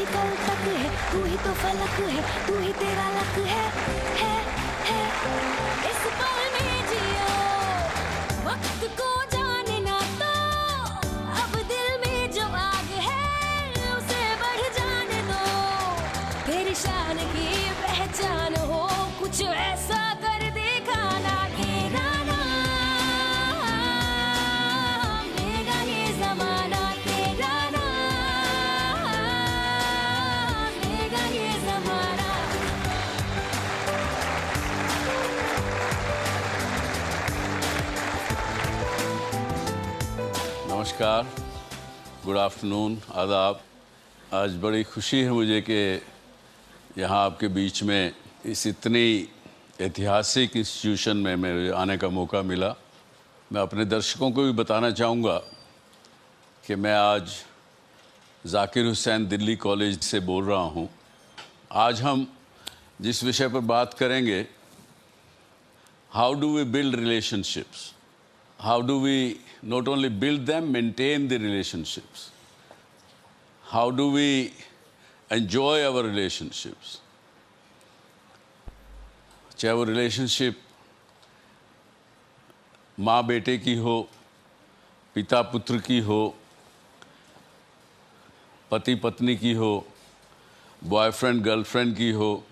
कल तक है, तू ही तो फलक है, तू ही तेरा लक है। इस पल में जियो, वक्त को जाने ना तो, अब दिल में जो आग है उसे बढ़ जाने दो। तेरी शान की पहचान हो, कुछ ऐसा कर दिखाना कि राना लेगा ये जमाना, तेरा नाम लेगा ये जमाना। नमस्कार, गुड आफ्टरनून, आदाब। आज बड़ी खुशी है मुझे कि यहाँ आपके बीच में इस इतनी ऐतिहासिक इंस्टीट्यूशन में मेरे आने का मौका मिला। मैं अपने दर्शकों को भी बताना चाहूँगा कि मैं आज ज़ाकिर हुसैन दिल्ली कॉलेज से बोल रहा हूँ। आज हम जिस विषय पर बात करेंगे, how do we build relationships, how do we not only build them, maintain the relationships? How do we enjoy our relationships? चाहे वो रिलेशनशिप माँ बेटे की हो, पिता पुत्र की हो, पति पत्नी की हो, बॉयफ्रेंड गर्लफ्रेंड की हो,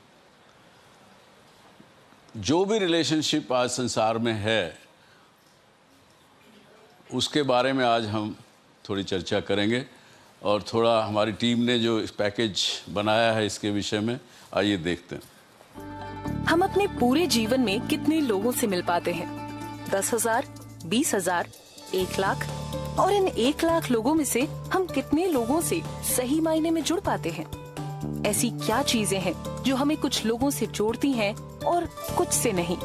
जो भी रिलेशनशिप आज संसार में है उसके बारे में आज हम थोड़ी चर्चा करेंगे। और थोड़ा हमारी टीम ने जो इस पैकेज बनाया है इसके विषय में, आइए देखते हैं। हम अपने पूरे जीवन में कितने लोगों से मिल पाते हैं? 10,000, 20,000, 1 लाख? और इन 1 लाख लोगों में से हम कितने लोगों से सही मायने में जुड़ पाते हैं? ऐसी क्या चीजें हैं जो हमें कुछ लोगों से जोड़ती हैं और कुछ से नहीं?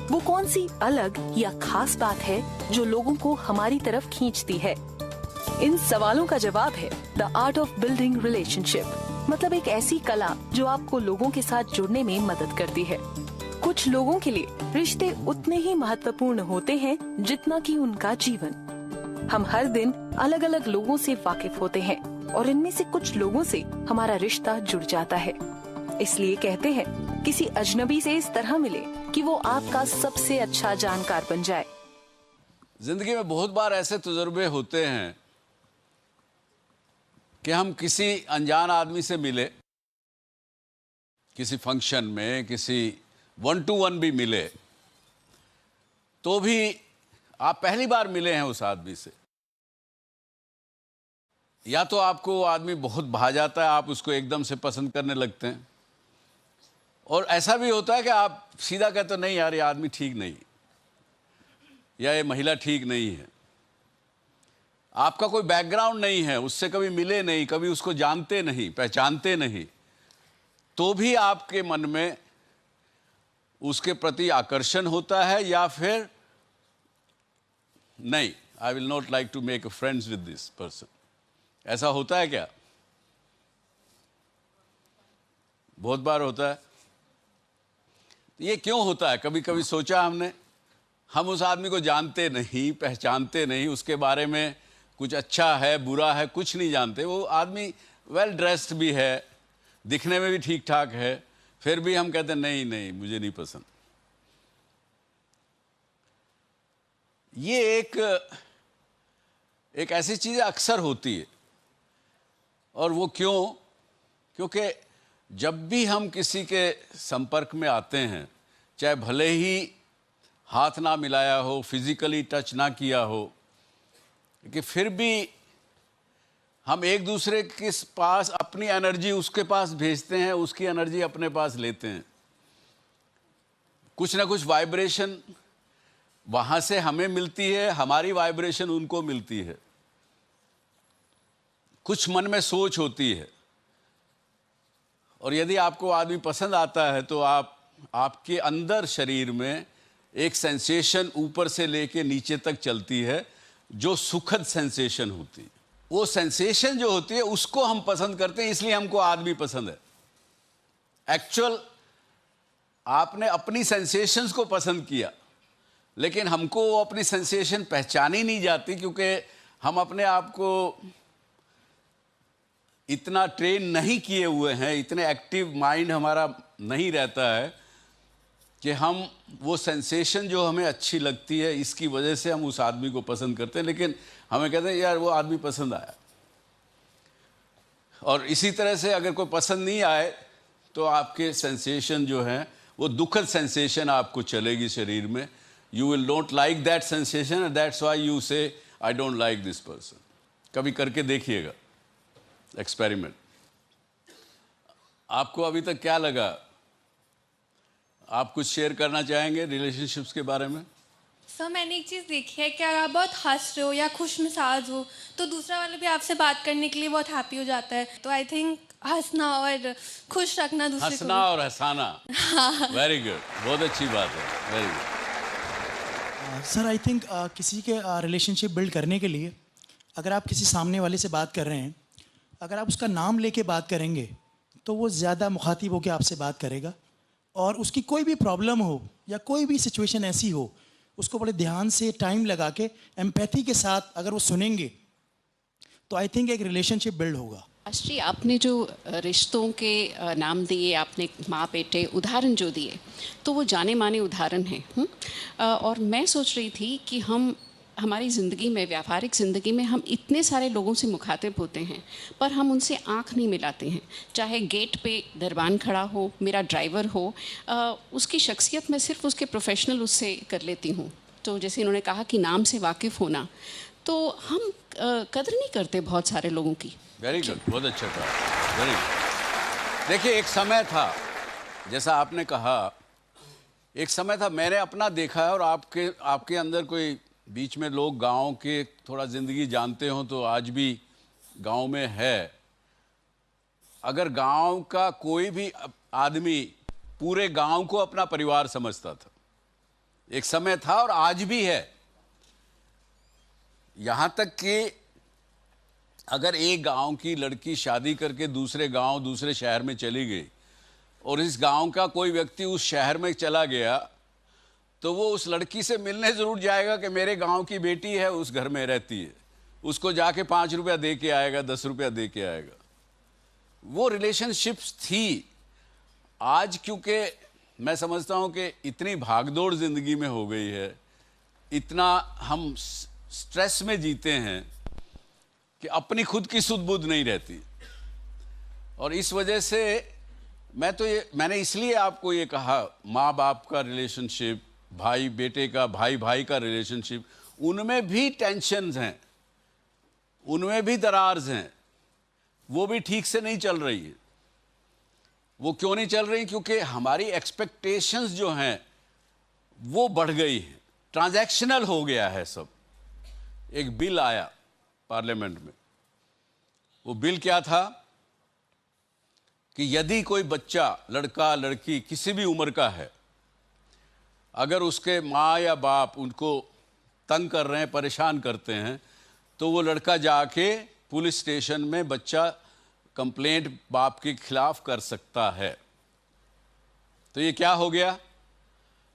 वो कौन सी अलग या खास बात है जो लोगों को हमारी तरफ खींचती है? इन सवालों का जवाब है the art of building relationship, मतलब एक ऐसी कला जो आपको लोगों के साथ जुड़ने में मदद करती है। कुछ लोगों के लिए रिश्ते उतने ही महत्वपूर्ण होते हैं जितना कि उनका जीवन। हम हर दिन अलग अलग लोगों से वाकिफ होते हैं और इनमें से कुछ लोगों से हमारा रिश्ता जुड़ जाता है। इसलिए कहते हैं, किसी अजनबी से इस तरह मिले कि वो आपका सबसे अच्छा जानकार बन जाए। जिंदगी में बहुत बार ऐसे तजुर्बे होते हैं कि हम किसी अनजान आदमी से मिले, किसी फंक्शन में, किसी 1 to 1 भी मिले, तो भी आप पहली बार मिले हैं उस आदमी से, या तो आपको वो आदमी बहुत भा जाता है, आप उसको एकदम से पसंद करने लगते हैं, और ऐसा भी होता है कि आप सीधा कहते हो नहीं यार ये आदमी ठीक नहीं, या ये महिला ठीक नहीं है। आपका कोई बैकग्राउंड नहीं है, उससे कभी मिले नहीं, कभी उसको जानते नहीं, पहचानते नहीं, तो भी आपके मन में उसके प्रति आकर्षण होता है, या फिर नहीं, I will not like to make friends with this person. ऐसा होता है क्या? बहुत बार होता है। ये क्यों होता है? कभी कभी सोचा हमने, हम उस आदमी को जानते नहीं, पहचानते नहीं, उसके बारे में कुछ अच्छा है बुरा है कुछ नहीं जानते, वो आदमी वेल ड्रेस्ड भी है, दिखने में भी ठीक ठाक है, फिर भी हम कहते नहीं नहीं मुझे नहीं पसंद। ये एक ऐसी चीज़ अक्सर होती है। और वो क्यों? क्योंकि जब भी हम किसी के संपर्क में आते हैं, चाहे भले ही हाथ ना मिलाया हो, फिजिकली टच ना किया हो, कि फिर भी हम एक दूसरे के पास अपनी एनर्जी उसके पास भेजते हैं, उसकी एनर्जी अपने पास लेते हैं। कुछ ना कुछ वाइब्रेशन वहाँ से हमें मिलती है, हमारी वाइब्रेशन उनको मिलती है। कुछ मन में सोच होती है, और यदि आपको आदमी पसंद आता है तो आपके अंदर शरीर में एक सेंसेशन ऊपर से लेके नीचे तक चलती है, जो सुखद सेंसेशन होती है। वो सेंसेशन जो होती है उसको हम पसंद करते हैं, इसलिए हमको आदमी पसंद है। एक्चुअल आपने अपनी सेंसेशंस को पसंद किया, लेकिन हमको वो अपनी सेंसेशन पहचानी नहीं जाती, क्योंकि हम अपने आप को इतना ट्रेन नहीं किए हुए हैं, इतने एक्टिव माइंड हमारा नहीं रहता है कि हम वो सेंसेशन जो हमें अच्छी लगती है इसकी वजह से हम उस आदमी को पसंद करते हैं, लेकिन हमें कहते हैं यार वो आदमी पसंद आया। और इसी तरह से अगर कोई पसंद नहीं आए तो आपके सेंसेशन जो हैं वो दुखद सेंसेशन आपको चलेगी शरीर में। You will not like that sensation and that's why you say I don't like this person. कभी करके देखिएगा एक्सपेरिमेंट। आपको अभी तक क्या लगा? आप कुछ शेयर करना चाहेंगे रिलेशनशिप्स के बारे में? सर मैंने एक चीज़ देखी है कि अगर आप बहुत हंस रहे हो या खुश मिजाज हो तो दूसरा वाला भी आपसे बात करने के लिए बहुत हैप्पी हो जाता है। तो आई थिंक हंसना और खुश रखना दूसरे को हंसना और हंसाना, वेरी गुड, बहुत अच्छी बात है, very good. Sir I think किसी के रिलेशनशिप बिल्ड करने के लिए अगर आप किसी सामने वाले से बात कर रहे हैं, अगर आप उसका नाम लेके बात करेंगे तो वो ज़्यादा मुखातिब होकर आपसे बात करेगा, और उसकी कोई भी प्रॉब्लम हो या कोई भी सिचुएशन ऐसी हो उसको बड़े ध्यान से टाइम लगा के एम्पैथी के साथ अगर वो सुनेंगे तो आई थिंक एक रिलेशनशिप बिल्ड होगा। आश्री, आपने जो रिश्तों के नाम दिए, आपने माँ बेटे उदाहरण जो दिए तो वो जाने माने उदाहरण हैं। और मैं सोच रही थी कि हमारी ज़िंदगी में, व्यावहारिक ज़िंदगी में हम इतने सारे लोगों से मुखातिब होते हैं पर हम उनसे आँख नहीं मिलाते हैं। चाहे गेट पे दरबान खड़ा हो, मेरा ड्राइवर हो, उसकी शख्सियत मैं सिर्फ उसके प्रोफेशनल उससे कर लेती हूँ। तो जैसे इन्होंने कहा कि नाम से वाकिफ़ होना, तो हम कदर नहीं करते बहुत सारे लोगों की। वेरी गुड, बहुत अच्छा कहा, वेरी गुड। देखिए एक समय था, जैसा आपने कहा, एक समय था, मैंने अपना देखा है और आपके अंदर कोई बीच में लोग गांव के थोड़ा ज़िंदगी जानते हो तो आज भी गांव में है। अगर गांव का कोई भी आदमी पूरे गांव को अपना परिवार समझता था, एक समय था और आज भी है। यहां तक कि अगर एक गांव की लड़की शादी करके दूसरे गांव, दूसरे शहर में चली गई और इस गांव का कोई व्यक्ति उस शहर में चला गया तो वो उस लड़की से मिलने ज़रूर जाएगा कि मेरे गांव की बेटी है, उस घर में रहती है, उसको जाके 5 रुपया दे के आएगा, 10 रुपया दे के आएगा। वो रिलेशनशिप्स थी। आज क्योंकि मैं समझता हूं कि इतनी भागदौड़ ज़िंदगी में हो गई है, इतना हम स्ट्रेस में जीते हैं कि अपनी खुद की सुध बुध नहीं रहती। और इस वजह से मैंने इसलिए आपको ये कहा, माँ बाप का रिलेशनशिप, भाई बेटे का, भाई भाई का रिलेशनशिप, उनमें भी टेंशन्स हैं, उनमें भी दरार्स हैं, वो भी ठीक से नहीं चल रही है। वो क्यों नहीं चल रही? क्योंकि हमारी एक्सपेक्टेशंस जो हैं वो बढ़ गई हैं, ट्रांजैक्शनल हो गया है सब। एक बिल आया पार्लियामेंट में, वो बिल क्या था कि यदि कोई बच्चा, लड़का लड़की किसी भी उम्र का है, अगर उसके माँ या बाप उनको तंग कर रहे हैं, परेशान करते हैं, तो वो लड़का जाके पुलिस स्टेशन में बच्चा कंप्लेंट बाप के खिलाफ कर सकता है। तो ये क्या हो गया?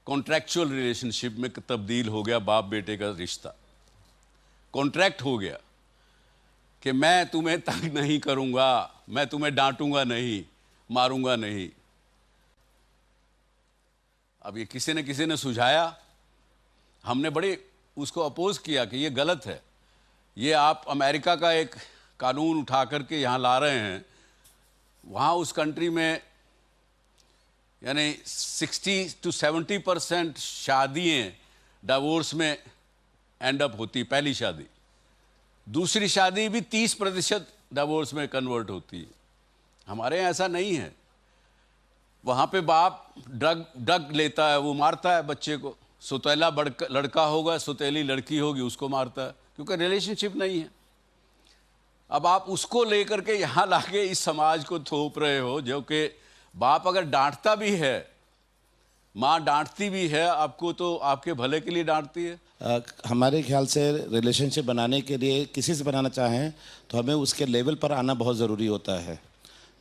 कॉन्ट्रैक्चुअल रिलेशनशिप में तब्दील हो गया बाप बेटे का रिश्ता। कॉन्ट्रैक्ट हो गया कि मैं तुम्हें तंग नहीं करूंगा, मैं तुम्हें डांटूंगा नहीं, मारूंगा नहीं। अब ये किसी ने सुझाया, हमने बड़े उसको अपोज किया कि ये गलत है। ये आप अमेरिका का एक कानून उठा करके यहाँ ला रहे हैं। वहाँ उस कंट्री में यानी 60 to 70% शादियाँ डाइवोर्स में एंड अप होती, पहली शादी। दूसरी शादी भी 30% डाइवोर्स में कन्वर्ट होती है। हमारे यहाँ ऐसा नहीं है। वहाँ पे बाप ड्रग लेता है, वो मारता है बच्चे को। सुतेला लड़का होगा, सुतेली लड़की होगी, उसको मारता है, क्योंकि रिलेशनशिप नहीं है। अब आप उसको लेकर के यहाँ लाके इस समाज को थोप रहे हो, जो कि बाप अगर डांटता भी है, माँ डांटती भी है आपको, तो आपके भले के लिए डांटती है। हमारे ख्याल से रिलेशनशिप बनाने के लिए, किसी से बनाना चाहें तो हमें उसके लेवल पर आना बहुत ज़रूरी होता है।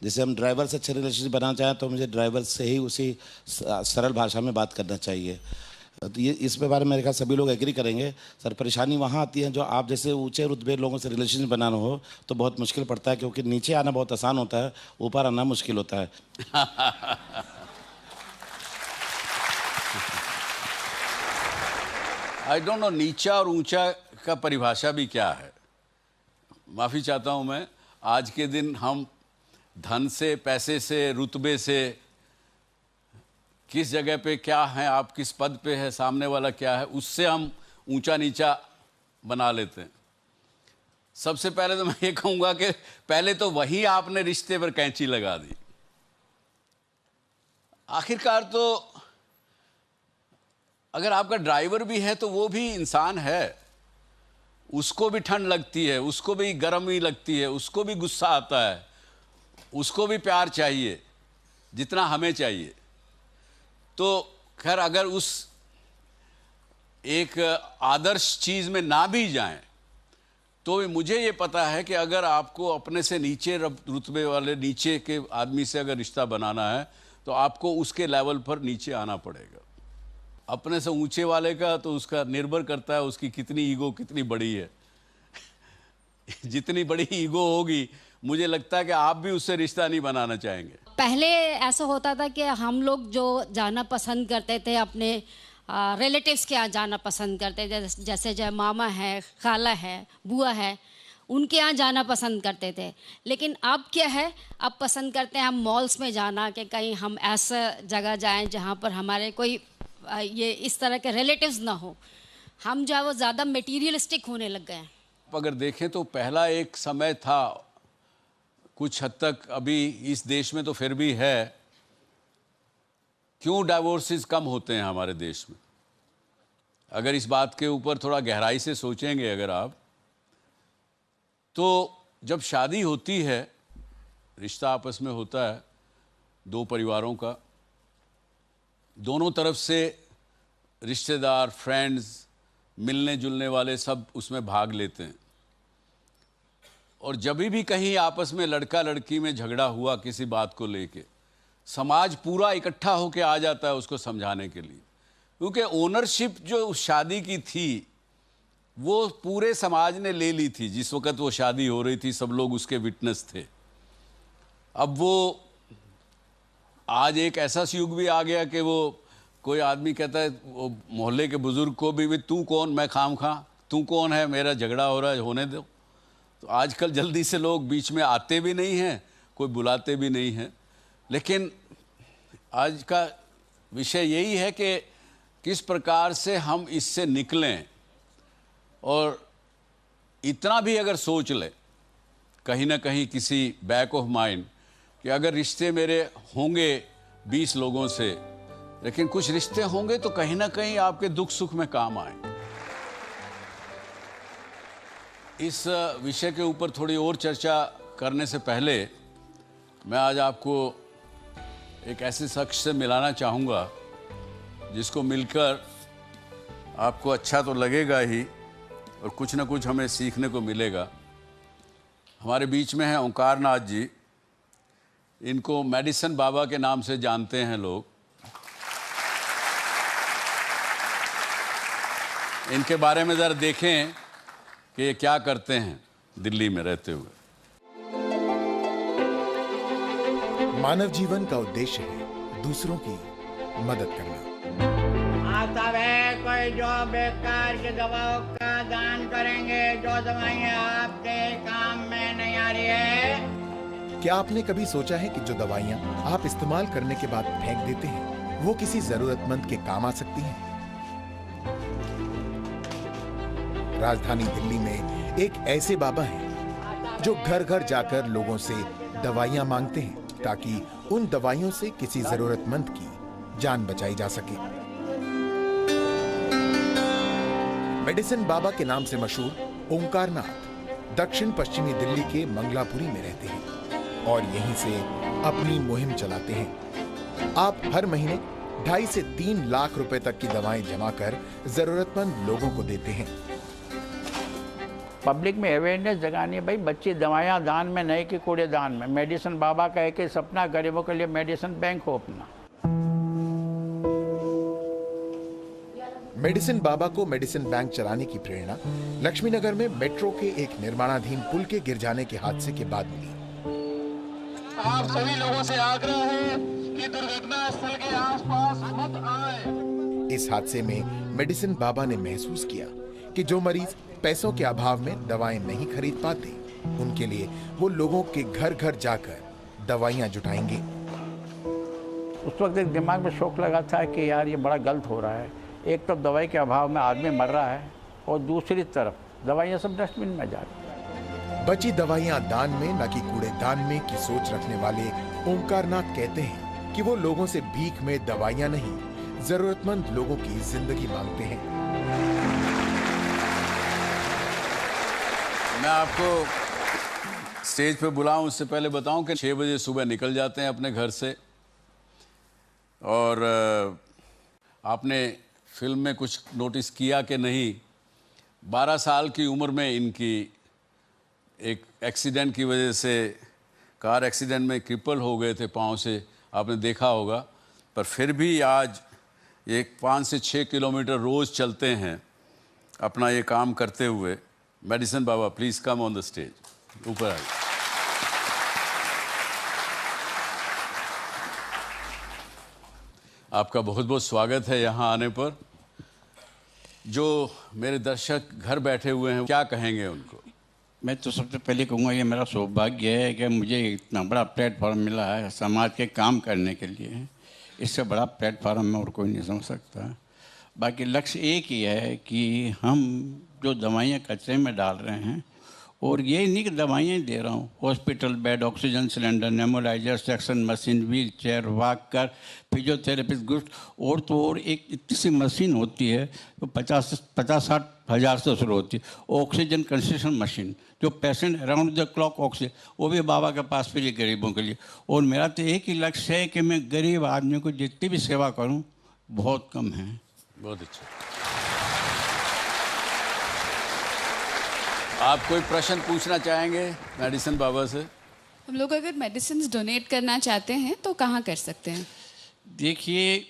जैसे हम ड्राइवर से अच्छे रिलेशनशिप बनाना चाहें तो मुझे ड्राइवर से ही उसी सरल भाषा में बात करना चाहिए। तो ये इस पे बारे में मेरे ख्याल सभी लोग एग्री करेंगे। सर परेशानी वहाँ आती है जो आप जैसे ऊंचे रुतबे लोगों से रिलेशन बनाना हो तो बहुत मुश्किल पड़ता है, क्योंकि नीचे आना बहुत आसान होता है, ऊपर आना मुश्किल होता है। आई डोंट नो नीचा और ऊंचा का परिभाषा भी क्या है। माफ़ी चाहता हूँ मैं, आज के दिन हम धन से, पैसे से, रुतबे से, किस जगह पे क्या है, आप किस पद पे है, सामने वाला क्या है, उससे हम ऊंचा नीचा बना लेते हैं। सबसे पहले तो मैं ये कहूँगा कि पहले तो वही आपने रिश्ते पर कैंची लगा दी। आखिरकार तो अगर आपका ड्राइवर भी है तो वो भी इंसान है, उसको भी ठंड लगती है, उसको भी गर्मी लगती है, उसको भी गुस्सा आता है, उसको भी प्यार चाहिए जितना हमें चाहिए। तो खैर अगर उस एक आदर्श चीज़ में ना भी जाएं तो मुझे ये पता है कि अगर आपको अपने से नीचे रुतबे वाले, नीचे के आदमी से अगर रिश्ता बनाना है तो आपको उसके लेवल पर नीचे आना पड़ेगा। अपने से ऊंचे वाले का तो उसका निर्भर करता है उसकी कितनी ईगो कितनी बड़ी है। जितनी बड़ी ईगो होगी मुझे लगता है कि आप भी उससे रिश्ता नहीं बनाना चाहेंगे। पहले ऐसा होता था कि हम लोग जो जाना पसंद करते थे अपने रिलेटिव्स के यहाँ जाना पसंद करते थे, जैसे जो मामा है, खाला है, बुआ है, उनके यहाँ जाना पसंद करते थे। लेकिन अब क्या है, अब पसंद करते हैं हम मॉल्स में जाना कि कहीं हम ऐसा जगह जाएं जहाँ पर हमारे कोई ये इस तरह के रिलेटिव्स ना हो। हम जो है वो ज़्यादा मटीरियलिस्टिक होने लग गए हैं। अगर देखें तो पहला एक समय था, कुछ हद तक अभी इस देश में तो फिर भी है, क्यों डाइवोर्सेस कम होते हैं हमारे देश में। अगर इस बात के ऊपर थोड़ा गहराई से सोचेंगे अगर आप, तो जब शादी होती है, रिश्ता आपस में होता है दो परिवारों का, दोनों तरफ से रिश्तेदार, फ्रेंड्स, मिलने जुलने वाले सब उसमें भाग लेते हैं। और जब भी कहीं आपस में लड़का लड़की में झगड़ा हुआ किसी बात को लेके, समाज पूरा इकट्ठा होकर आ जाता है उसको समझाने के लिए, क्योंकि ओनरशिप जो उस शादी की थी वो पूरे समाज ने ले ली थी। जिस वक्त वो शादी हो रही थी सब लोग उसके विटनेस थे। अब वो आज एक ऐसा युग भी आ गया कि वो कोई आदमी कहता है वो मोहल्ले के बुजुर्ग को भी तू कौन, मैं खाम खा, तू कौन है, मेरा झगड़ा हो रहा है, होने दो। तो आजकल जल्दी से लोग बीच में आते भी नहीं हैं, कोई बुलाते भी नहीं हैं। लेकिन आज का विषय यही है कि किस प्रकार से हम इससे निकलें, और इतना भी अगर सोच लें कहीं ना कहीं किसी बैक ऑफ माइंड कि अगर रिश्ते मेरे होंगे 20 लोगों से, लेकिन कुछ रिश्ते होंगे तो कहीं ना कहीं आपके दुख सुख में काम आएंगे। इस विषय के ऊपर थोड़ी और चर्चा करने से पहले मैं आज आपको एक ऐसे शख्स से मिलाना चाहूँगा जिसको मिलकर आपको अच्छा तो लगेगा ही और कुछ ना कुछ हमें सीखने को मिलेगा। हमारे बीच में हैं ओंकार नाथ जी। इनको मेडिसिन बाबा के नाम से जानते हैं लोग। इनके बारे में ज़रा देखें कि ये क्या करते हैं दिल्ली में रहते हुए। मानव जीवन का उद्देश्य है दूसरों की मदद करना। सब है कोई जो बेकार की दवाओं का दान करेंगे, जो दवाइयाँ आपके काम में नहीं आ रही है। क्या आपने कभी सोचा है कि जो दवाइयाँ आप इस्तेमाल करने के बाद फेंक देते हैं वो किसी जरूरतमंद के काम आ सकती हैं? राजधानी दिल्ली में एक ऐसे बाबा हैं जो घर घर जाकर लोगों से दवाइयाँ मांगते हैं ताकि उन दवाइयों से किसी जरूरतमंद की जान बचाई जा सके। मेडिसिन बाबा के नाम से मशहूर ओंकार नाथ दक्षिण पश्चिमी दिल्ली के मंगलापुरी में रहते हैं और यहीं से अपनी मुहिम चलाते हैं। आप हर महीने 2.5 से 3 लाख रुपए तक की दवाएं जमा कर जरूरतमंद लोगों को देते हैं। पब्लिक में अवेयरनेस जगानी है, भाई बच्चे दवाइयाँ दान में नहीं कि कूड़ेदान में। मेडिसिन बाबा का एक सपना गरीबों के लिए मेडिसिन बैंक हो अपना। मेडिसिन बाबा को मेडिसिन बैंक चलाने की प्रेरणा लक्ष्मीनगर में मेट्रो के एक निर्माणाधीन पुल के गिर जाने के हादसे के बाद मिली। आप सभी लोगों से आग्रह है कि दुर्घटना स्थल के आसपास मत आए। इस हादसे में मेडिसिन बाबा ने महसूस किया कि जो मरीज पैसों के अभाव में दवाएं नहीं खरीद पाते, उनके लिए वो लोगों के घर घर जाकर दवाइयां जुटाएंगे। उस वक्त एक दिमाग में शौक लगा था कि यार ये बड़ा गलत हो रहा है। एक तो दवाई के अभाव में आदमी मर रहा है और दूसरी तरफ दवाइयाँ सब डस्टबिन में जा रही हैं। बची दवाइयां दान में न कि कूड़ेदान में की सोच रखने वाले ओंकारनाथ कहते हैं कि वो लोगों से भीख में दवाइयां नहीं, जरूरतमंद लोगों की जिंदगी मांगते हैं। मैं आपको स्टेज पे बुलाऊं उससे पहले बताऊं कि 6 बजे सुबह निकल जाते हैं अपने घर से, और आपने फिल्म में कुछ नोटिस किया कि नहीं, 12 साल की उम्र में इनकी एक एक्सीडेंट की वजह से, कार एक्सीडेंट में क्रिपल हो गए थे पाँव से, आपने देखा होगा। पर फिर भी आज ये 5 से 6 किलोमीटर रोज़ चलते हैं अपना ये काम करते हुए। Medicine Baba, please come on the stage, ऊपर आइए। आपका बहुत बहुत स्वागत है यहाँ आने पर। जो मेरे दर्शक घर बैठे हुए हैं, क्या कहेंगे उनको? मैं तो सबसे पहले कहूँगा ये मेरा सौभाग्य है कि मुझे इतना बड़ा प्लेटफॉर्म मिला है समाज के काम करने के लिए। इससे बड़ा प्लेटफॉर्म में और कोई नहीं समझ सकता। बाकी लक्ष्य एक ही है कि हम जो दवाइयाँ कचरे में डाल रहे हैं, और ये नहीं कि दवाइयाँ दे रहा हूँ, hospital bed, oxygen cylinder, nebulizer, suction machine, wheelchair, walker, physiotherapist, goods, और तो और एक इतनी सी मशीन होती है तो 50-60 हज़ार से शुरू होती है। ऑक्सीजन कंसेशन मशीन जो patient around the clock oxygen, वो भी बाबा के पास फ्री गरीबों के लिए। और मेरा तो एक ही लक्ष्य है कि मैं गरीब आदमी को जितनी भी सेवा करूँ बहुत कम है। बहुत अच्छा। आप कोई प्रश्न पूछना चाहेंगे मेडिसिन बाबा से? हम लोग अगर मेडिसिन डोनेट करना चाहते हैं तो कहाँ कर सकते हैं? देखिए,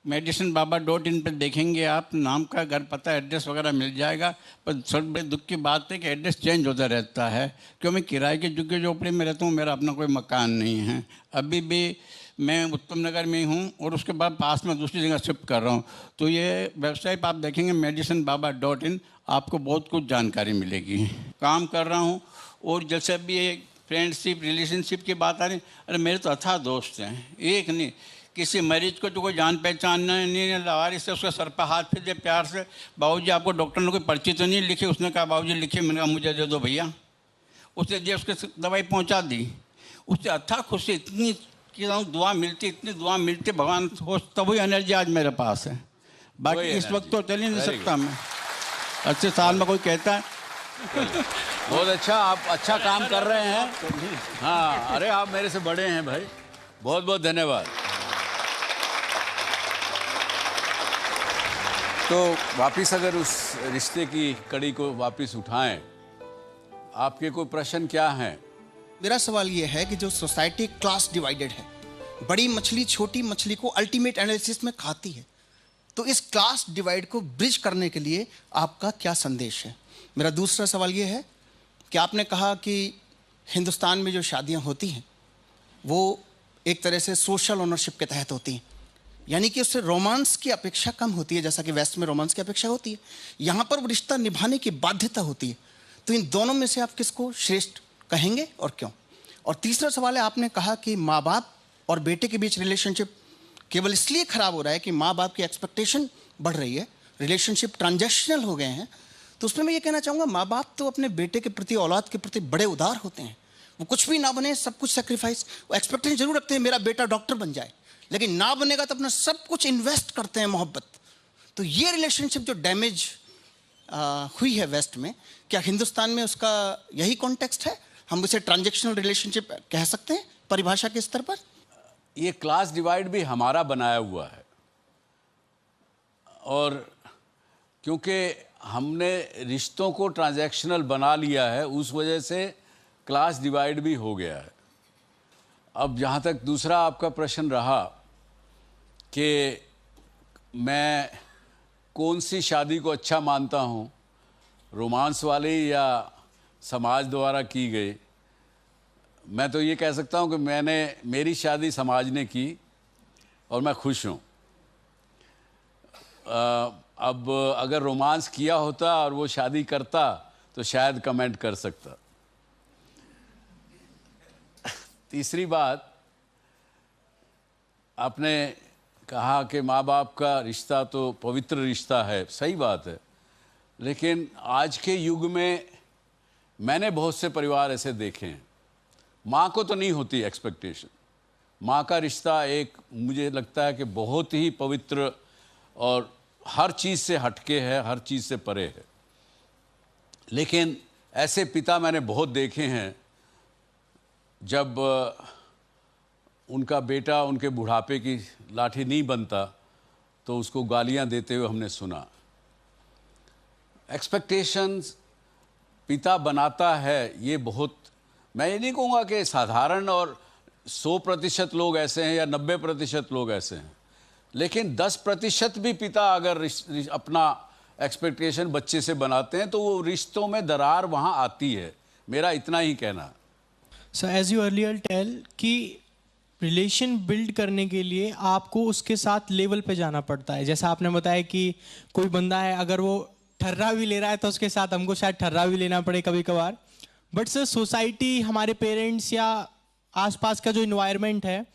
medicinbaba.in पे देखेंगे आप, नाम का, घर, पता, एड्रेस वगैरह मिल जाएगा। पर सब बड़े दुख की बात है कि एड्रेस चेंज होता रहता है, क्यों मैं किराए के झुग्गी झोपड़ी में रहता हूँ, मेरा अपना कोई मकान नहीं है। अभी भी मैं उत्तम नगर में हूँ और उसके बाद पास में दूसरी जगह शिफ्ट कर रहा हूँ। तो ये वेबसाइट आप देखेंगे medicinbaba.in, आपको बहुत कुछ जानकारी मिलेगी। काम कर रहा हूँ, और जैसे अभी एक फ्रेंडशिप, रिलेशनशिप की बात आ रही, अरे मेरे तो अथाह दोस्त हैं, एक नहीं, किसी मरीज को जो कोई जान पहचान नहीं, लावारिस से उसके सर पर हाथ फिर दे प्यार से, बाबूजी आपको डॉक्टर ने कोई पर्ची तो नहीं लिखी? उसने कहा बाबूजी लिखिए। मैंने कहा मुझे दे दो भैया। उसने दिया, उसके दवाई पहुंचा दी। उससे अथाह खुशी, इतनी कि दुआ मिलती, इतनी दुआ मिलती, भगवान हो, तब वही एनर्जी आज मेरे पास है। बाकी इस वक्त तो चल ही नहीं सकता मैं। अच्छे साल में कोई कहता है बहुत अच्छा, आप अच्छा काम कर रहे हैं। हाँ, अरे आप मेरे से बड़े हैं भाई, बहुत बहुत धन्यवाद। तो वापिस अगर उस रिश्ते की कड़ी को वापिस उठाएं, आपके कोई प्रश्न क्या हैं? मेरा सवाल ये है कि जो सोसाइटी क्लास डिवाइडेड है, बड़ी मछली छोटी मछली को अल्टीमेट एनालिसिस में खाती है, तो इस क्लास डिवाइड को ब्रिज करने के लिए आपका क्या संदेश है? मेरा दूसरा सवाल ये है कि आपने कहा कि हिंदुस्तान में जो शादियां होती हैं वो एक तरह से सोशल ओनरशिप के तहत होती हैं, यानी कि उससे रोमांस की अपेक्षा कम होती है, जैसा कि वेस्ट में रोमांस की अपेक्षा होती है। यहाँ पर वो रिश्ता निभाने की बाध्यता होती है। तो इन दोनों में से आप किसको श्रेष्ठ कहेंगे और क्यों? और तीसरा सवाल है, आपने कहा कि माँ बाप और बेटे के बीच रिलेशनशिप केवल इसलिए खराब हो रहा है कि माँ बाप की एक्सपेक्टेशन बढ़ रही है, रिलेशनशिप ट्रांजेक्शनल हो गए हैं। तो उसमें मैं ये कहना चाहूँगा, माँ बाप तो अपने बेटे के प्रति, औलाद के प्रति बड़े उदार होते हैं। वो कुछ भी ना बने, सब कुछ सेक्रीफाइस, वो एक्सपेक्टेशन जरूर रखते हैं मेरा बेटा डॉक्टर बन जाए, लेकिन ना बनेगा तो अपना सब कुछ इन्वेस्ट करते हैं मोहब्बत। तो ये रिलेशनशिप जो डैमेज हुई है वेस्ट में, क्या हिंदुस्तान में उसका यही कॉन्टेक्स्ट है? हम उसे ट्रांजेक्शनल रिलेशनशिप कह सकते हैं परिभाषा के स्तर पर? ये क्लास डिवाइड भी हमारा बनाया हुआ है, और क्योंकि हमने रिश्तों को ट्रांजैक्शनल बना लिया है, उस वजह से क्लास डिवाइड भी हो गया है। अब जहाँ तक दूसरा आपका प्रश्न रहा कि मैं कौन सी शादी को अच्छा मानता हूँ, रोमांस वाली या समाज द्वारा की गई। मैं तो ये कह सकता हूँ कि मेरी शादी समाज ने की और मैं खुश हूँ। अब अगर रोमांस किया होता और वो शादी करता तो शायद कमेंट कर सकता। तीसरी बात, आपने कहा कि माँ बाप का रिश्ता तो पवित्र रिश्ता है, सही बात है, लेकिन आज के युग में मैंने बहुत से परिवार ऐसे देखे हैं, माँ को तो नहीं होती एक्सपेक्टेशन। माँ का रिश्ता एक मुझे लगता है कि बहुत ही पवित्र और हर चीज़ से हटके है, हर चीज़ से परे है। लेकिन ऐसे पिता मैंने बहुत देखे हैं, जब उनका बेटा उनके बुढ़ापे की लाठी नहीं बनता तो उसको गालियां देते हुए हमने सुना। एक्सपेक्टेशंस पिता बनाता है, ये बहुत, मैं ये नहीं कहूँगा कि साधारण और 100% लोग ऐसे हैं या 90% लोग ऐसे हैं, लेकिन 10% भी पिता अगर अपना एक्सपेक्टेशन बच्चे से बनाते हैं तो वो रिश्तों में दरार वहाँ आती है। मेरा इतना ही कहना। So as you earlier tell कि रिलेशन बिल्ड करने के लिए आपको उसके साथ लेवल पे जाना पड़ता है। जैसा आपने बताया कि कोई बंदा है, अगर वो ठर्रा भी ले रहा है तो उसके साथ हमको शायद ठर्रा भी लेना पड़े कभी कभार। बट सर सोसाइटी, हमारे पेरेंट्स या आसपास का जो इन्वायरमेंट है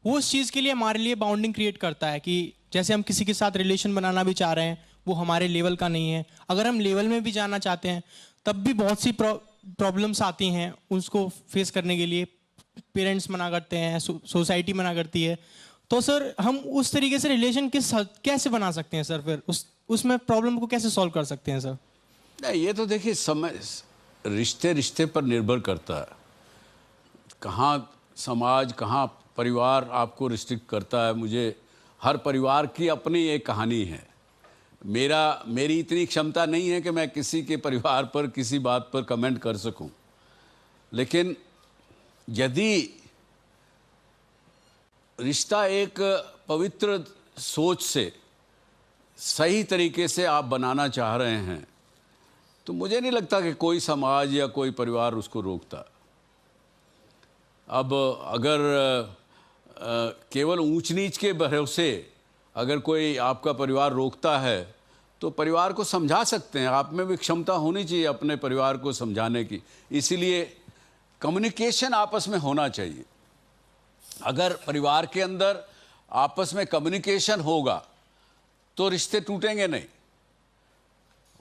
वो उस चीज़ के लिए हमारे लिए बाउंडिंग क्रिएट करता है कि जैसे हम किसी के साथ रिलेशन बनाना भी चाह रहे हैं, वो हमारे लेवल का नहीं है। अगर हम लेवल में भी जाना चाहते हैं तब भी बहुत सी प्रॉब्लम्स आती हैं, उसको फेस करने के लिए पेरेंट्स मना करते हैं, सोसाइटी मना करती है। तो सर हम उस तरीके से रिलेशन कैसे बना सकते हैं सर? फिर उसमें प्रॉब्लम को कैसे सॉल्व कर सकते हैं सर? नहीं, ये तो देखिए समय रिश्ते पर निर्भर करता है, कहाँ समाज, कहाँ परिवार आपको रिस्ट्रिक्ट करता है। मुझे हर परिवार की अपनी एक कहानी है। मेरी इतनी क्षमता नहीं है कि मैं किसी के परिवार पर किसी बात पर कमेंट कर सकूं, लेकिन यदि रिश्ता एक पवित्र सोच से सही तरीके से आप बनाना चाह रहे हैं तो मुझे नहीं लगता कि कोई समाज या कोई परिवार उसको रोकता। अब अगर केवल ऊंच नीच के भरोसे अगर कोई आपका परिवार रोकता है तो परिवार को समझा सकते हैं। आप में भी क्षमता होनी चाहिए अपने परिवार को समझाने की। इसीलिए कम्युनिकेशन आपस में होना चाहिए। अगर परिवार के अंदर आपस में कम्युनिकेशन होगा तो रिश्ते टूटेंगे नहीं,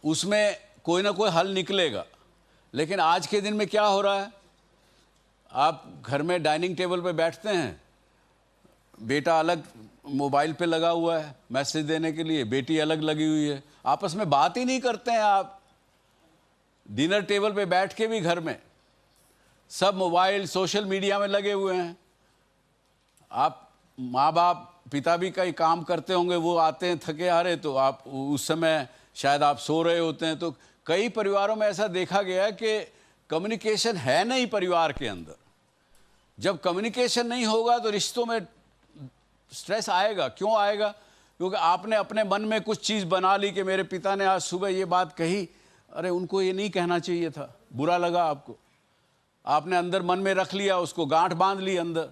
उसमें कोई ना कोई हल निकलेगा। लेकिन आज के दिन में क्या हो रहा है, आप घर में डाइनिंग टेबल पे बैठते हैं, बेटा अलग मोबाइल पे लगा हुआ है मैसेज देने के लिए, बेटी अलग लगी हुई है, आपस में बात ही नहीं करते हैं। आप डिनर टेबल पे बैठ के भी घर में सब मोबाइल सोशल मीडिया में लगे हुए हैं। आप माँ बाप पिता भी कई काम करते होंगे, वो आते हैं थके हारे तो आप उस समय शायद आप सो रहे होते हैं। तो कई परिवारों में ऐसा देखा गया है कि कम्युनिकेशन है नहीं परिवार के अंदर। जब कम्युनिकेशन नहीं होगा तो रिश्तों में स्ट्रेस आएगा। क्यों आएगा? क्योंकि आपने अपने मन में कुछ चीज़ बना ली कि मेरे पिता ने आज सुबह ये बात कही, अरे उनको ये नहीं कहना चाहिए था, बुरा लगा आपको, आपने अंदर मन में रख लिया, उसको गांठ बांध ली अंदर,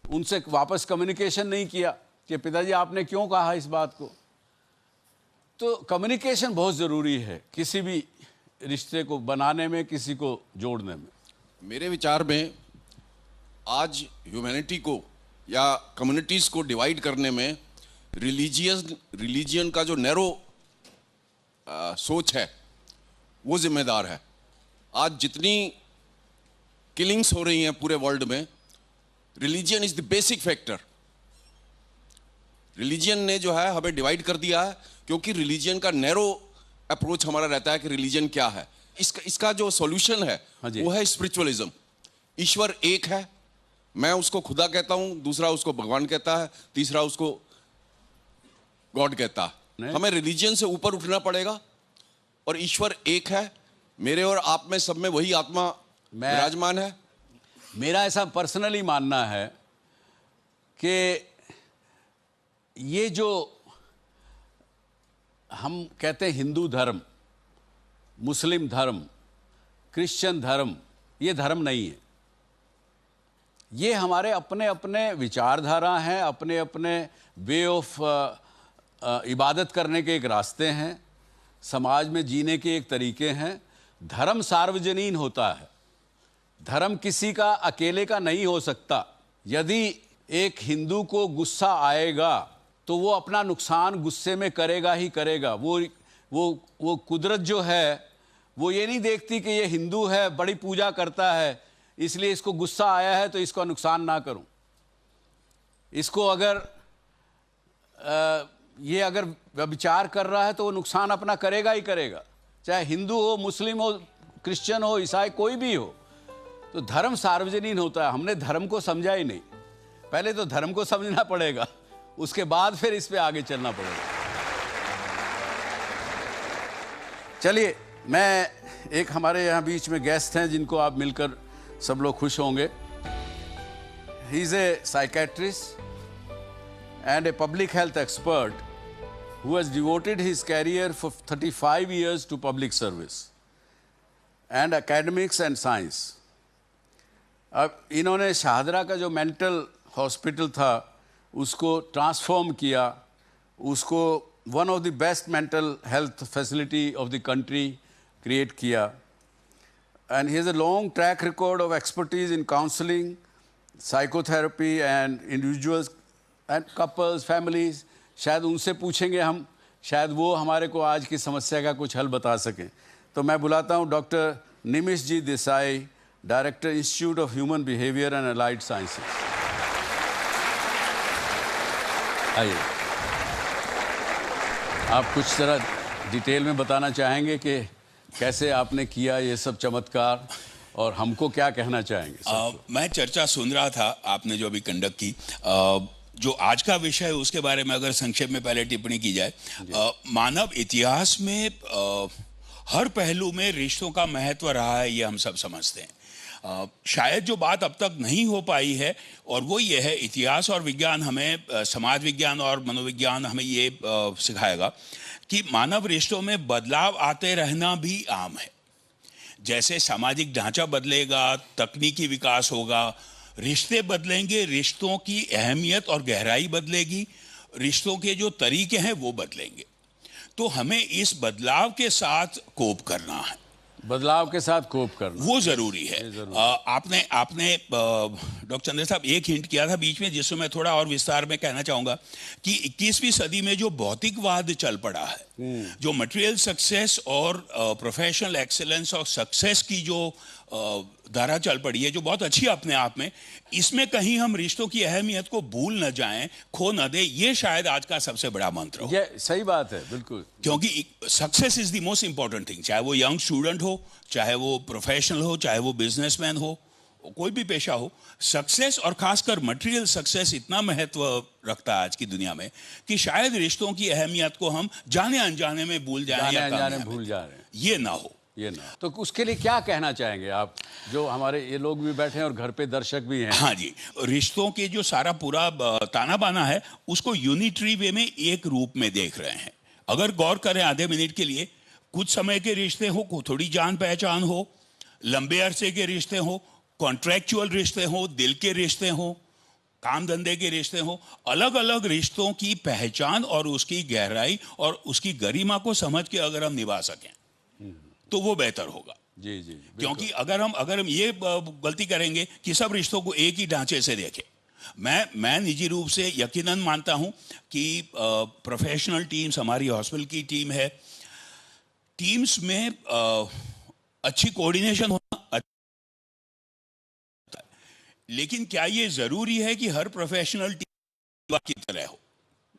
उनसे वापस कम्युनिकेशन नहीं किया कि पिताजी आपने क्यों कहा इस बात को। तो कम्युनिकेशन बहुत ज़रूरी है किसी भी रिश्ते को बनाने में, किसी को जोड़ने में। मेरे विचार में आज ह्यूमैनिटी को या कम्युनिटीज़ को डिवाइड करने में रिलीजियन का जो नैरो सोच है वो जिम्मेदार है। आज जितनी किलिंग्स हो रही हैं पूरे वर्ल्ड में, religion is the basic factor. Religion ने जो है हमें डिवाइड कर दिया है, क्योंकि रिलीजियन का नैरो अप्रोच हमारा रहता है कि रिलीजन क्या है। इसका जो सॉल्यूशन है वो है स्पिरिचुअलिज्म। ईश्वर एक है, मैं उसको खुदा कहता हूं, दूसरा उसको भगवान कहता है, तीसरा उसको गॉड कहता है। हमें रिलीजन से ऊपर उठना पड़ेगा और ईश्वर एक है, मेरे और आप में सब में वही आत्मा विराजमान है। मेरा ऐसा पर्सनली मानना है कि ये जो हम कहते हैं हिंदू धर्म, मुस्लिम धर्म, क्रिश्चियन धर्म, ये धर्म नहीं है। ये हमारे अपने अपने विचारधारा हैं, अपने अपने वे ऑफ इबादत करने के एक रास्ते हैं, समाज में जीने के एक तरीके हैं। धर्म सार्वजनीन होता है, धर्म किसी का अकेले का नहीं हो सकता। यदि एक हिंदू को गुस्सा आएगा तो वो अपना नुकसान गुस्से में करेगा ही करेगा। वो कुदरत जो है वो ये नहीं देखती कि ये हिंदू है, बड़ी पूजा करता है, इसलिए इसको गुस्सा आया है तो इसका नुकसान ना करूं। इसको अगर ये अगर व्यभिचार कर रहा है तो वो नुकसान अपना करेगा ही करेगा, चाहे हिंदू हो, मुस्लिम हो, क्रिश्चियन हो, ईसाई, कोई भी हो। तो धर्म सार्वजनीन होता है। हमने धर्म को समझा ही नहीं। पहले तो धर्म को समझना पड़ेगा, उसके बाद फिर इस पे आगे चलना पड़ेगा। चलिए, मैं एक हमारे यहाँ बीच में गेस्ट हैं जिनको आप मिलकर सब लोग खुश होंगे। He is a psychiatrist and a public health expert who has devoted his career for 35 years to public service and academics and science. अब इन्होंने शाहदरा का जो मेंटल हॉस्पिटल था उसको ट्रांसफॉर्म किया, उसको one of the best mental health facility of the country create किया। And he has a long track record of expertise in counselling, psychotherapy and individuals and couples, families. शायद उनसे पूछेंगे हम, शायद वो हमारे को आज की समस्या का कुछ हल बता सकें। तो मैं बुलाता हूँ doctor Nimish ji Desai, director institute of human behaviour and allied sciences. आइए, आप कुछ तरह डिटेल में बताना चाहेंगे कि कैसे आपने किया ये सब चमत्कार और हमको क्या कहना चाहेंगे? मैं चर्चा सुन रहा था आपने जो अभी कंडक्ट की। जो आज का विषय है उसके बारे में अगर संक्षेप में पहले टिप्पणी की जाए, मानव इतिहास में हर पहलू में रिश्तों का महत्व रहा है, ये हम सब समझते हैं। शायद जो बात अब तक नहीं हो पाई है और वो ये है, इतिहास और विज्ञान हमें, समाज विज्ञान और मनोविज्ञान हमें ये सिखाएगा कि मानव रिश्तों में बदलाव आते रहना भी आम है। जैसे सामाजिक ढांचा बदलेगा, तकनीकी विकास होगा, रिश्ते बदलेंगे, रिश्तों की अहमियत और गहराई बदलेगी, रिश्तों के जो तरीके हैं वो बदलेंगे। तो हमें इस बदलाव के साथ कोप करना है, बदलाव के साथ कोप करना वो जरूरी है। आपने डॉक्टर चंद्र साहब एक हिंट किया था बीच में, जिसको मैं थोड़ा और विस्तार में कहना चाहूंगा कि 21वीं सदी में जो भौतिकवाद चल पड़ा है, जो मटेरियल सक्सेस और प्रोफेशनल एक्सेलेंस और सक्सेस की जो धारा चल पड़ी है, जो बहुत अच्छी है अपने आप में, इसमें कहीं हम रिश्तों की अहमियत को भूल न जाएं, खो न दे। ये शायद आज का सबसे बड़ा मंत्र हो। ये सही बात है, बिल्कुल। क्योंकि success is the most important thing, चाहे वो यंग स्टूडेंट हो, चाहे वो प्रोफेशनल हो, चाहे वो बिजनेसमैन हो, कोई भी पेशा हो। सक्सेस और खासकर मटेरियल सक्सेस इतना महत्व रखता है आज की दुनिया में कि शायद रिश्तों की अहमियत को हम जाने अनजाने में भूल जाएं या भूल जा रहे हैं। ये ना हो, ये ना। तो उसके लिए क्या कहना चाहेंगे आप, जो हमारे ये लोग भी बैठे हैं और घर पे दर्शक भी हैं? हाँ जी, रिश्तों के जो सारा पूरा ताना बाना है उसको यूनिटरी वे में एक रूप में देख रहे हैं। अगर गौर करें आधे मिनट के लिए, कुछ समय के रिश्ते हो, थोड़ी जान पहचान हो, लंबे अरसे के रिश्ते हो, कॉन्ट्रैक्चुअल रिश्ते हो, दिल के रिश्ते हो, काम धंधे के रिश्ते हो, अलग अलग रिश्तों की पहचान और उसकी गहराई और उसकी गरिमा को समझ के अगर हम निभा सकें तो वो बेहतर होगा। जी जी, क्योंकि अगर हम ये गलती करेंगे कि सब रिश्तों को एक ही ढांचे से देखें। मैं निजी रूप से यकीनन मानता हूं कि प्रोफेशनल टीम्स, हमारी हॉस्पिटल की टीम है, टीम्स में अच्छी कोऑर्डिनेशन होना, लेकिन क्या ये जरूरी है कि हर प्रोफेशनल टीम की तरह हो?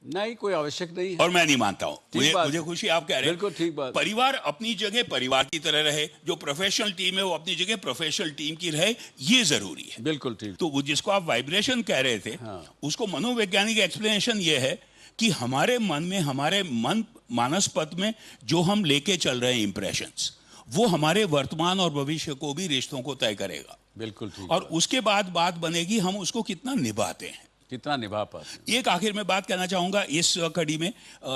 नहीं, कोई आवश्यक नहीं है। और मैं नहीं मानता हूं। मुझे खुशी आप कह रहे हैं, बिल्कुल ठीक बात। परिवार अपनी जगह परिवार की तरह रहे, जो प्रोफेशनल टीम है वो अपनी जगह प्रोफेशनल टीम की रहे, ये जरूरी है। बिल्कुल ठीक। तो वो जिसको आप वाइब्रेशन कह रहे थे, उसको मनोवैज्ञानिक एक्सप्लेनेशन ये है कि हमारे मन में, हमारे मन मानस पथ में जो हम लेके चल रहे हैं इंप्रेशंस, वो हमारे वर्तमान और भविष्य को भी रिश्तों को तय करेगा। बिल्कुल ठीक। और उसके बाद बात बनेगी हम उसको कितना निभाते हैं। कितना निभा पाते? एक आखिर में बात कहना चाहूँगा इस कड़ी में,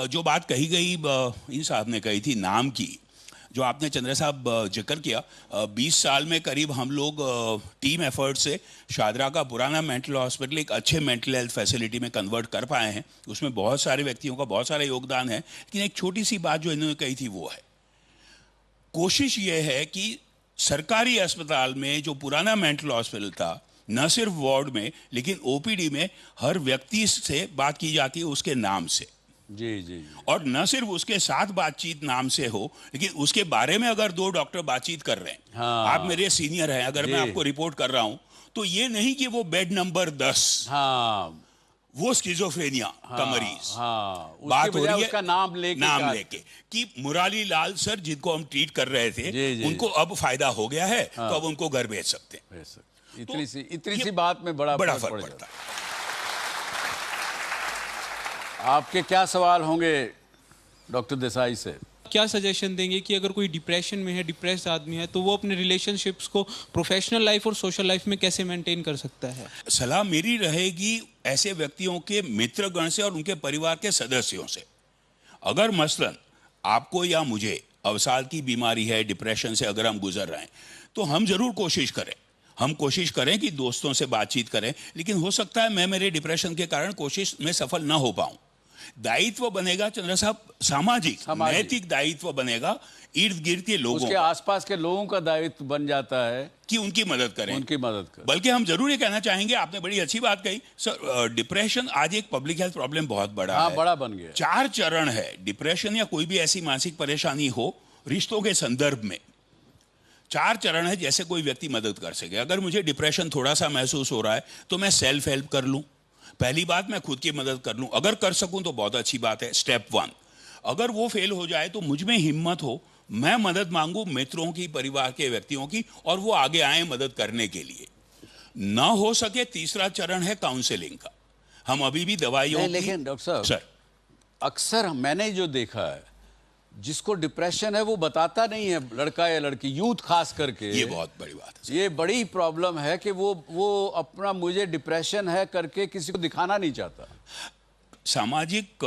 जो बात कही गई इन साहब ने कही थी नाम की, जो आपने चंद्र साहब जिक्र किया, 20 साल में करीब हम लोग टीम एफर्ट से शादरा का पुराना मेंटल हॉस्पिटल एक अच्छे मेंटल हेल्थ फैसिलिटी में कन्वर्ट कर पाए हैं। उसमें बहुत सारे व्यक्तियों का बहुत सारा योगदान है, लेकिन एक छोटी सी बात जो इन्होंने कही थी वो है, कोशिश ये है कि सरकारी अस्पताल में जो पुराना मेंटल हॉस्पिटल था, न सिर्फ वार्ड में लेकिन ओपीडी में हर व्यक्ति से बात की जाती है उसके नाम से। जी जी। और न सिर्फ उसके साथ बातचीत नाम से हो, लेकिन उसके बारे में अगर 2 डॉक्टर बातचीत कर रहे हैं, हाँ। आप मेरे सीनियर हैं, अगर मैं आपको रिपोर्ट कर रहा हूं तो ये नहीं कि वो बेड नंबर 10, हाँ, वो स्किज़ोफ्रेनिया का मरीज, बात हो रही है उसका नाम लेके कि मुरारी लाल सर जिनको हम ट्रीट कर रहे थे उनको अब फायदा हो गया है, तो अब उनको घर भेज सकते हैं। इतनी सी बात में बड़ा फर्क पड़ता है। आपके क्या सवाल होंगे डॉक्टर देसाई से? क्या सजेशन देंगे कि अगर कोई डिप्रेशन में है, डिप्रेस्ड आदमी है, तो वो अपने रिलेशनशिप्स को प्रोफेशनल लाइफ और सोशल लाइफ में कैसे मेंटेन कर सकता है? सलाह मेरी रहेगी ऐसे व्यक्तियों के मित्रगण से और उनके परिवार के सदस्यों से। अगर मसलन आपको या मुझे अवसाद की बीमारी है, डिप्रेशन से अगर हम गुजर रहे हैं, तो हम जरूर कोशिश करें कि दोस्तों से बातचीत करें, लेकिन हो सकता है मैं मेरे डिप्रेशन के कारण कोशिश में सफल ना हो पाऊं। दायित्व बनेगा चंद्र साहब, सामाजिक नैतिक दायित्व बनेगा, इर्द गिर्द के लोगों, उसके आसपास के लोगों का दायित्व बन जाता है कि उनकी मदद करें। बल्कि हम जरूर ये कहना चाहेंगे, आपने बड़ी अच्छी बात कही सर, डिप्रेशन आज एक पब्लिक हेल्थ प्रॉब्लम बहुत बड़ा है, बड़ा बन गया। 4 चरण है डिप्रेशन या कोई भी ऐसी मानसिक परेशानी हो रिश्तों के संदर्भ में। 4 चरण है जैसे कोई व्यक्ति मदद कर सके। अगर मुझे डिप्रेशन थोड़ा सा महसूस हो रहा है तो मैं सेल्फ हेल्प कर लूं। पहली बात, मैं खुद की मदद कर लूं, अगर कर सकूं तो बहुत अच्छी बात है, स्टेप 1। अगर वो फेल हो जाए तो मुझ में हिम्मत हो, मैं मदद मांगू मित्रों की, परिवार के व्यक्तियों की, और वो आगे आए मदद करने के लिए। ना हो सके तीसरा चरण है काउंसलिंग का। हम अभी भी दवाइयों लेकिन डॉक्टर साहब, सर अक्सर मैंने जो देखा है, जिसको डिप्रेशन है वो बताता नहीं है, लड़का या लड़की, यूथ खास करके। ये बहुत बड़ी बात है, ये बड़ी प्रॉब्लम है कि वो अपना मुझे डिप्रेशन है करके किसी को दिखाना नहीं चाहता। सामाजिक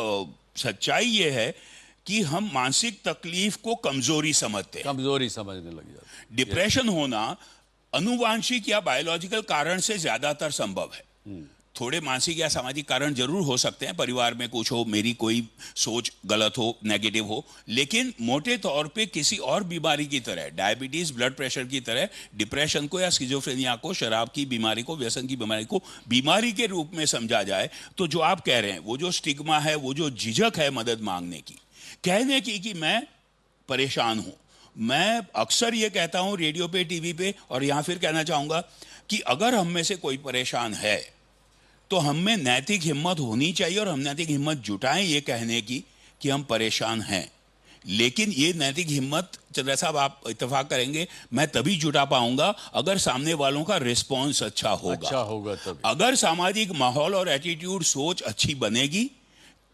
सच्चाई ये है कि हम मानसिक तकलीफ को कमजोरी समझते हैं, कमजोरी समझने लग जाते। डिप्रेशन होना अनुवांशिक या बायोलॉजिकल कारण से ज्यादातर संभव है। थोड़े मानसिक या सामाजिक कारण जरूर हो सकते हैं, परिवार में कुछ हो, मेरी कोई सोच गलत हो, नेगेटिव हो, लेकिन मोटे तौर पे किसी और बीमारी की तरह, डायबिटीज, ब्लड प्रेशर की तरह, डिप्रेशन को या स्किज़ोफ्रेनिया को, शराब की बीमारी को, व्यसन की बीमारी को बीमारी के रूप में समझा जाए तो जो आप कह रहे हैं, वो जो स्टिग्मा है, वो जो झिझक है मदद मांगने की, कहने की कि मैं परेशान हूं, मैं अक्सर ये कहता हूं रेडियो पे, टीवी पे, और यहां फिर कहना चाहूंगा कि अगर हम में से कोई परेशान है तो हम में नैतिक हिम्मत होनी चाहिए, और हम नैतिक हिम्मत जुटाएं ये कहने की कि हम परेशान हैं। लेकिन ये नैतिक हिम्मत चंद्र साहब, आप इत्तेफाक करेंगे, मैं तभी जुटा पाऊंगा अगर सामने वालों का रिस्पॉन्स अच्छा होगा तभी। अगर सामाजिक माहौल और एटीट्यूड, सोच अच्छी बनेगी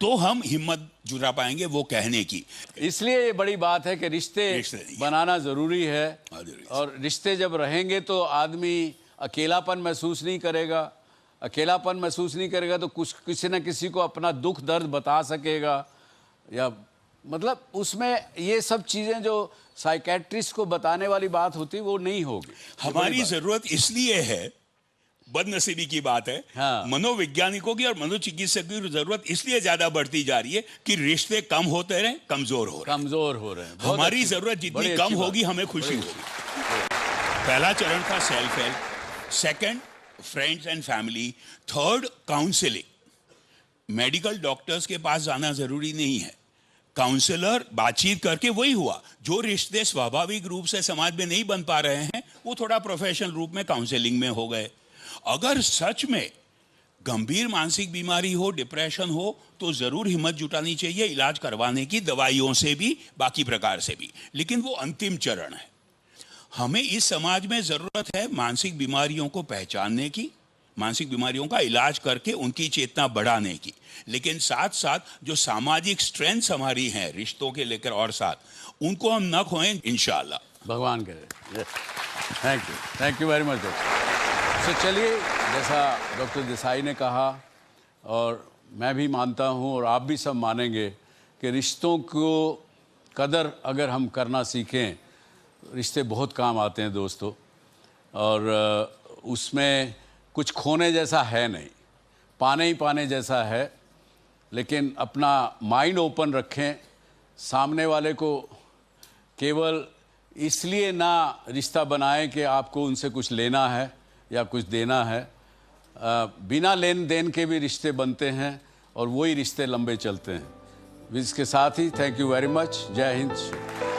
तो हम हिम्मत जुटा पाएंगे वो कहने की। इसलिए ये बड़ी बात है कि रिश्ते बनाना जरूरी है, और रिश्ते जब रहेंगे तो आदमी अकेलापन महसूस नहीं करेगा। अकेलापन महसूस नहीं करेगा तो कुछ किसी न किसी को अपना दुख दर्द बता सकेगा, या मतलब उसमें ये सब चीज़ें जो साइकेट्रिस्ट को बताने वाली बात होती वो नहीं होगी। हमारी ज़रूरत इसलिए है, बदनसीबी की बात है, मनोवैज्ञानिकों की और मनोचिकित्सकों की जरूरत इसलिए ज्यादा बढ़ती जा रही है कि रिश्ते कम होते रहे, कमजोर हो रहे हैं। हमारी जरूरत जितनी कम होगी, हमें खुशी होगी। पहला चरण था self help, second friends and family, third counselling. Medical doctors के पास जाना जरूरी नहीं है, काउंसलर बातचीत करके वही हुआ। जो रिश्ते स्वाभाविक रूप से समाज में नहीं बन पा रहे हैं वो थोड़ा प्रोफेशनल रूप में काउंसलिंग में हो गए। अगर सच में गंभीर मानसिक बीमारी हो, डिप्रेशन हो, तो जरूर हिम्मत जुटानी चाहिए इलाज करवाने की, दवाइयों से भी, बाकी प्रकार से भी। लेकिन वो अंतिम चरण है। हमें इस समाज में जरूरत है मानसिक बीमारियों को पहचानने की, मानसिक बीमारियों का इलाज करके उनकी चेतना बढ़ाने की, लेकिन साथ साथ जो सामाजिक स्ट्रेंथ्स हमारी हैं रिश्तों के लेकर और साथ, उनको हम न खोएं, इंशाल्लाह। भगवान करे। Thank you very much doctor. तो चलिए, जैसा डॉक्टर देसाई ने कहा और मैं भी मानता हूँ और आप भी सब मानेंगे कि रिश्तों को कदर अगर हम करना सीखें, रिश्ते बहुत काम आते हैं दोस्तों। और उसमें कुछ खोने जैसा है नहीं, पाने ही पाने जैसा है। लेकिन अपना माइंड ओपन रखें, सामने वाले को केवल इसलिए ना रिश्ता बनाएं कि आपको उनसे कुछ लेना है या कुछ देना है। बिना लेन देन के भी रिश्ते बनते हैं और वही रिश्ते लंबे चलते हैं। इसके साथ ही थैंक यू वेरी मच। जय हिंद।